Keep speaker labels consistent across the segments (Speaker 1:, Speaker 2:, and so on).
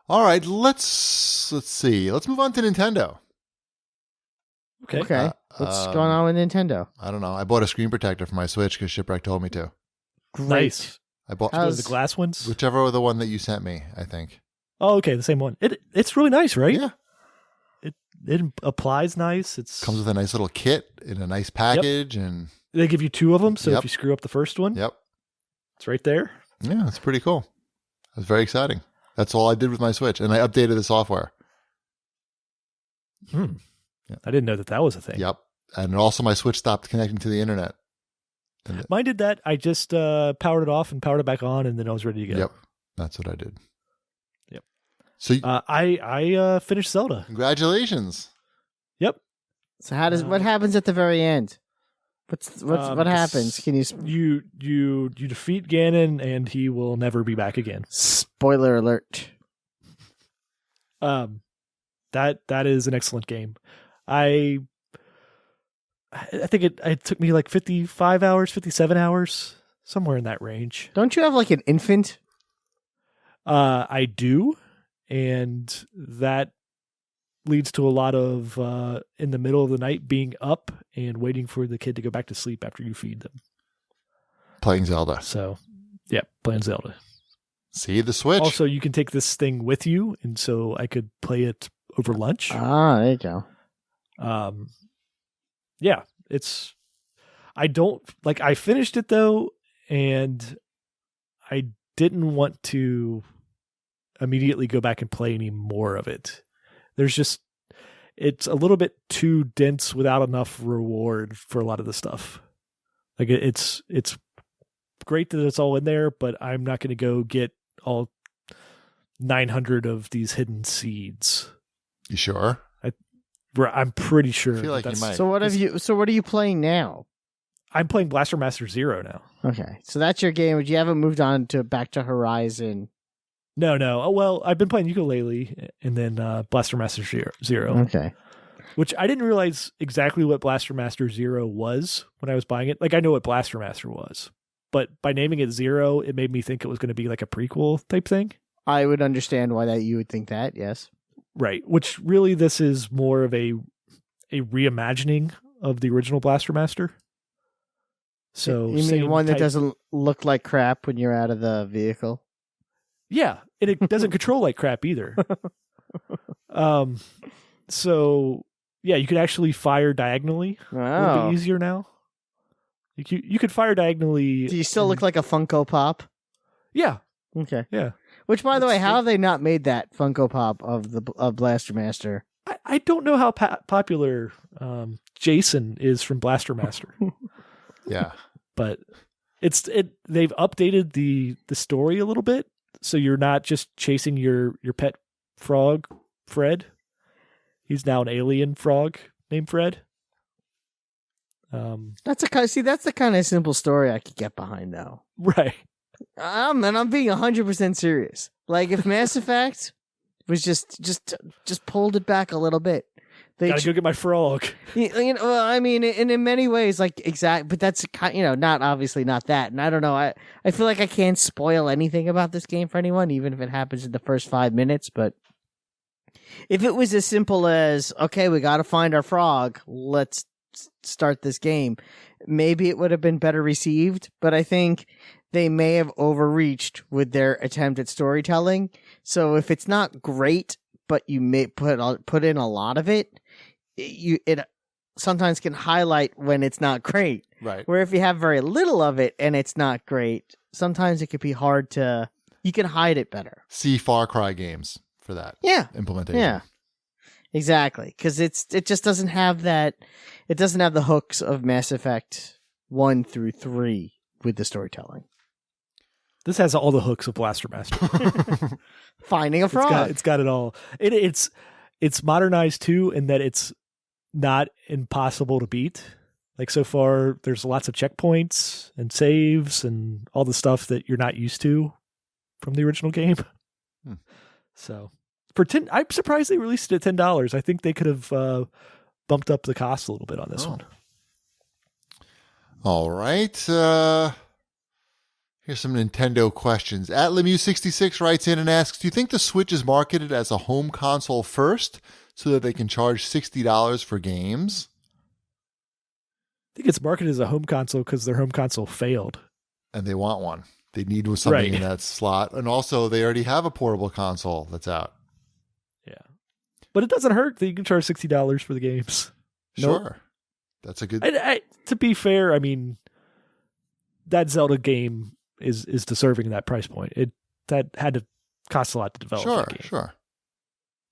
Speaker 1: All right, let's see. Let's move on to Nintendo.
Speaker 2: Okay. What's going on with Nintendo?
Speaker 1: I don't know. I bought a screen protector for my Switch because Shipwreck told me to.
Speaker 2: Great.
Speaker 3: Nice.
Speaker 1: I bought
Speaker 3: The glass ones?
Speaker 1: whichever the one that you sent me, I think.
Speaker 3: Oh, okay, the same one. It's really nice, right?
Speaker 1: Yeah.
Speaker 3: It applies nice. It's
Speaker 1: Comes with a nice little kit in a nice package, and
Speaker 3: they give you 2 of them, so
Speaker 1: Yep.
Speaker 3: if you screw up the first one,
Speaker 1: yep.
Speaker 3: it's right there.
Speaker 1: Yeah, it's pretty cool. It was very exciting. That's all I did with my Switch, and I updated the software.
Speaker 3: I didn't know that was a thing.
Speaker 1: Yep. And also my Switch stopped connecting to the internet.
Speaker 3: Mine did that. I just powered it off and powered it back on, and then I was ready to go.
Speaker 1: Yep. That's what I did.
Speaker 3: Yep.
Speaker 1: So
Speaker 3: I finished Zelda.
Speaker 1: congratulations.
Speaker 3: Yep.
Speaker 2: So what happens at the very end? What happens? Can you
Speaker 3: You defeat Ganon, and he will never be back again.
Speaker 2: spoiler alert?
Speaker 3: That is an excellent game. I think it took me like 55 hours, 57 hours, somewhere in that range.
Speaker 2: Don't you have like an infant?
Speaker 3: I do, and that leads to a lot of in the middle of the night being up and waiting for the kid to go back to sleep after you feed them.
Speaker 1: Playing Zelda.
Speaker 3: So, yeah, playing Zelda.
Speaker 1: See the Switch.
Speaker 3: Also, you can take this thing with you, and so I could play it over lunch.
Speaker 2: Ah, there you go.
Speaker 3: Yeah, I finished it though, and I didn't want to immediately go back and play any more of it. It's a little bit too dense without enough reward for a lot of the stuff. Like it's great that it's all in there, but I'm not going to go get all 900 of these hidden seeds.
Speaker 1: You sure?
Speaker 3: I'm pretty sure.
Speaker 1: I feel like you might.
Speaker 2: So what are you playing now?
Speaker 3: I'm playing Blaster Master Zero now.
Speaker 2: Okay, so that's your game, but you haven't moved on to back to Horizon.
Speaker 3: No. Oh, well, I've been playing ukulele and then Blaster Master Zero.
Speaker 2: Okay.
Speaker 3: Which I didn't realize exactly what Blaster Master Zero was when I was buying it. Like, I know what Blaster Master was, but by naming it Zero, it made me think it was going to be like a prequel type thing.
Speaker 2: I would understand why that you would think that, yes.
Speaker 3: Right. Which really, this is more of a reimagining of the original Blaster Master. So
Speaker 2: you mean one that doesn't look like crap when you're out of the vehicle?
Speaker 3: Yeah, and it doesn't control like crap either. So yeah, you could actually fire diagonally. A little bit easier now. You could fire diagonally.
Speaker 2: Do you still look like a Funko Pop?
Speaker 3: Yeah.
Speaker 2: Okay.
Speaker 3: Yeah.
Speaker 2: Which, by the way, how have they not made that Funko Pop of Blaster Master?
Speaker 3: I don't know how popular Jason is from Blaster Master.
Speaker 1: Yeah.
Speaker 3: But they've updated the story a little bit, so you're not just chasing your pet frog, Fred. He's now an alien frog named Fred.
Speaker 2: That's the kind of simple story I could get behind, though.
Speaker 3: Right.
Speaker 2: And I'm being 100% serious. Like, if Mass Effect was just pulled it back a little bit.
Speaker 3: Gotta go get my frog.
Speaker 2: Well, I mean, in many ways, like, but that's, not obviously not that. And I don't know. I feel like I can't spoil anything about this game for anyone, even if it happens in the first 5 minutes. But if it was as simple as, okay, we got to find our frog, let's start this game, maybe it would have been better received. But I think they may have overreached with their attempt at storytelling. So if it's not great, but you may put in a lot of it, it sometimes can highlight when it's not great.
Speaker 1: Right.
Speaker 2: Where if you have very little of it and it's not great, sometimes it could be hard to. You can hide it better.
Speaker 1: See Far Cry games for that.
Speaker 2: Yeah.
Speaker 1: Implementation.
Speaker 2: Yeah. Exactly, because it just doesn't have that. It doesn't have the hooks of Mass Effect 1 through 3 with the storytelling.
Speaker 3: This has all the hooks of Blaster Master.
Speaker 2: Finding a frog.
Speaker 3: It's got it all. It's modernized too, in that it's not impossible to beat. Like, so far, there's lots of checkpoints and saves and all the stuff that you're not used to from the original game. So I'm surprised they released it at $10. I think they could have bumped up the cost a little bit on this one.
Speaker 1: All right. Here's some Nintendo questions. Atlamu66 writes in and asks, do you think the Switch is marketed as a home console first so that they can charge $60 for games?
Speaker 3: I think it's marketed as a home console because their home console failed.
Speaker 1: And they want one. They need something in that slot. And also, they already have a portable console that's out.
Speaker 3: Yeah. But it doesn't hurt that you can charge $60 for the games.
Speaker 1: Sure.
Speaker 3: Nope.
Speaker 1: That's a good...
Speaker 3: to be fair, I mean, that Zelda game is deserving that price point. That had to cost a lot to develop.
Speaker 1: Sure,
Speaker 3: that game.
Speaker 1: sure.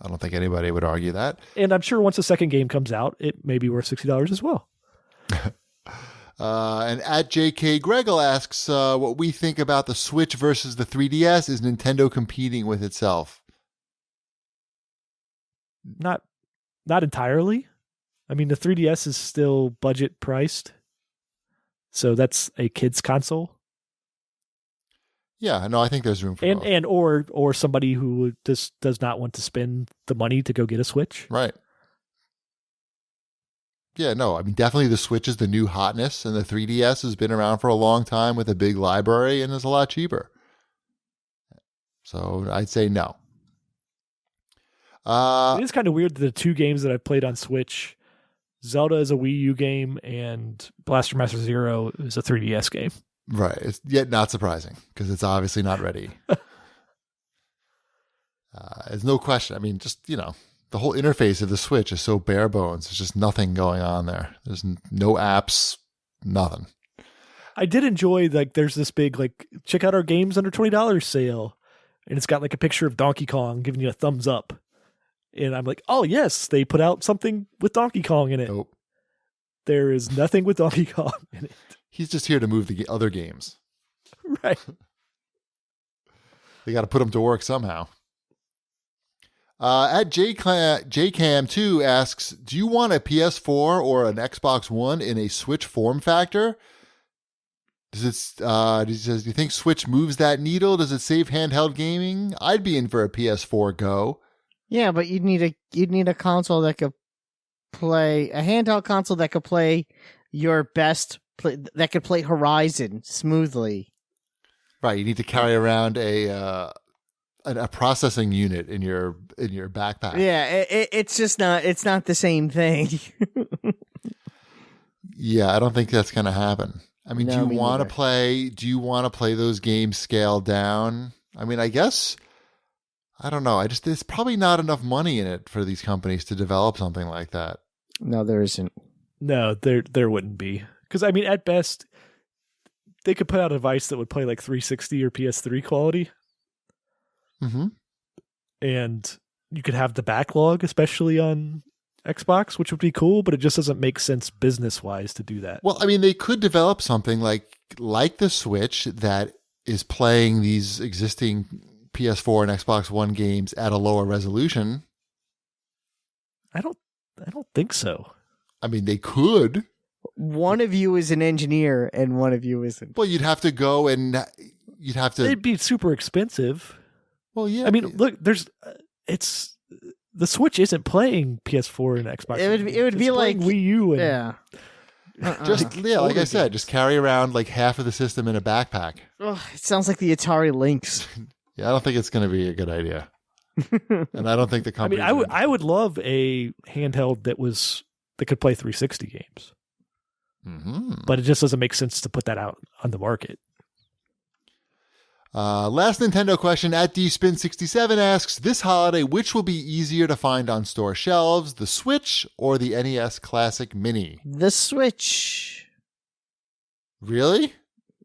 Speaker 1: I don't think anybody would argue that.
Speaker 3: And I'm sure once the second game comes out, it may be worth $60 as well.
Speaker 1: And at JK Gregel asks what we think about the Switch versus the 3DS. Is Nintendo competing with itself?
Speaker 3: Not entirely. I mean, the 3DS is still budget priced. So that's a kid's console.
Speaker 1: Yeah, no, I think there's room for both.
Speaker 3: Or somebody who just does not want to spend the money to go get a Switch.
Speaker 1: Right. Yeah, no, I mean, definitely the Switch is the new hotness, and the 3DS has been around for a long time with a big library and is a lot cheaper. So I'd say no.
Speaker 3: It is kind of weird that the two games that I've played on Switch, Zelda is a Wii U game and Blaster Master Zero is a 3DS game.
Speaker 1: Right. It's yet not surprising because it's obviously not ready. There's no question. I mean, just, the whole interface of the Switch is so bare bones. There's just nothing going on there. There's no apps, nothing.
Speaker 3: I did enjoy, there's this big, check out our games under $20 sale. And it's got a picture of Donkey Kong giving you a thumbs up. And I'm like, oh, yes, they put out something with Donkey Kong in it.
Speaker 1: Nope.
Speaker 3: There is nothing with Donkey Kong in it.
Speaker 1: He's just here to move the other games.
Speaker 3: Right.
Speaker 1: They got to put them to work somehow. At JCam2 asks, do you want a PS4 or an Xbox One in a Switch form factor? He says, do you think Switch moves that needle? Does it save handheld gaming? I'd be in for a PS4 Go.
Speaker 2: Yeah, but you'd need a console that could play a handheld console that could play your best that could play Horizon smoothly.
Speaker 1: Right, you need to carry around a processing unit in your backpack.
Speaker 2: Yeah, it's just not the same thing.
Speaker 1: Yeah, I don't think that's going to happen. I mean,
Speaker 2: No,
Speaker 1: do you want to play those games scaled down? I mean, I guess I don't know. There's probably not enough money in it for these companies to develop something like that.
Speaker 2: No, there isn't.
Speaker 3: No, there wouldn't be. Because, I mean, at best, they could put out a device that would play 360 or PS3 quality.
Speaker 1: Mm-hmm.
Speaker 3: And you could have the backlog, especially on Xbox, which would be cool, but it just doesn't make sense business-wise to do that.
Speaker 1: Well, I mean, they could develop something like the Switch that is playing these existing PS4 and Xbox One games at a lower resolution.
Speaker 3: I don't think so.
Speaker 1: I mean, they could.
Speaker 2: One of you is an engineer and one of you isn't.
Speaker 1: Well, you'd have to go and you'd have to.
Speaker 3: It'd be super expensive.
Speaker 1: Well, yeah.
Speaker 3: I mean, look, the Switch isn't playing PS4 and Xbox.
Speaker 2: It would be like
Speaker 3: Wii U. And,
Speaker 2: yeah.
Speaker 1: Like I said, just carry around half of the system in a backpack.
Speaker 2: Oh, it sounds like the Atari Lynx.
Speaker 1: Yeah, I don't think it's going to be a good idea. And I don't think the company.
Speaker 3: I mean, I would love a handheld that could play 360 games.
Speaker 1: Mm-hmm.
Speaker 3: But it just doesn't make sense to put that out on the market.
Speaker 1: Last Nintendo question at DSpin67 asks, this holiday, which will be easier to find on store shelves, the Switch or the NES Classic Mini?
Speaker 2: The Switch.
Speaker 1: Really?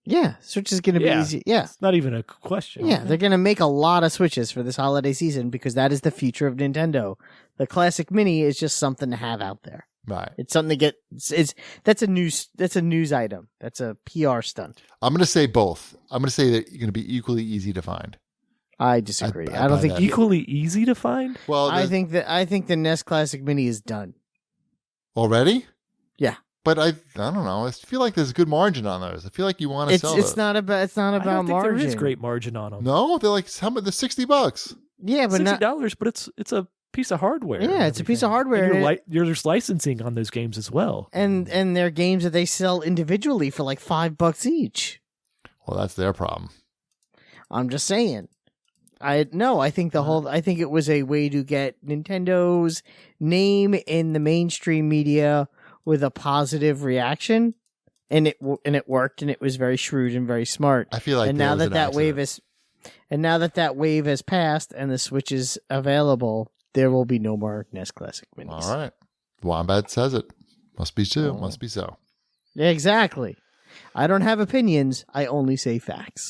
Speaker 2: Yeah, Switch is going to be easy. Yeah.
Speaker 3: It's not even a question.
Speaker 2: Yeah, they're going to make a lot of Switches for this holiday season because that is the future of Nintendo. The Classic Mini is just something to have out there.
Speaker 1: Right.
Speaker 2: It's something to get. That's a news item. That's a PR stunt.
Speaker 1: I'm going to say both. I'm going to say that you're going to be equally easy to find.
Speaker 2: I disagree.
Speaker 1: I
Speaker 2: I don't think
Speaker 1: that.
Speaker 3: Equally easy to find?
Speaker 1: Well,
Speaker 2: I think the NES Classic Mini is done.
Speaker 1: Already?
Speaker 2: Yeah.
Speaker 1: But I don't know. I feel like there's a good margin on those. I feel like you want to sell those.
Speaker 2: It's not about
Speaker 3: I don't think
Speaker 2: margin.
Speaker 3: there is great margin on them.
Speaker 1: No, they're like they're $60.
Speaker 2: Yeah, but
Speaker 3: $60, but it's a piece of hardware.
Speaker 2: Yeah, it's a piece of hardware.
Speaker 3: And there's licensing on those games as well.
Speaker 2: And they're games that they sell individually for $5 each.
Speaker 1: Well, that's their problem.
Speaker 2: I'm just saying. I think it was a way to get Nintendo's name in the mainstream media with a positive reaction, and it worked, and it was very shrewd and very smart.
Speaker 1: I feel like
Speaker 2: and now that wave has passed and the Switch is available, there will be no more NES Classic Minis.
Speaker 1: All right. Wombat says it. Must be so. Must be so.
Speaker 2: Exactly. I don't have opinions. I only say facts.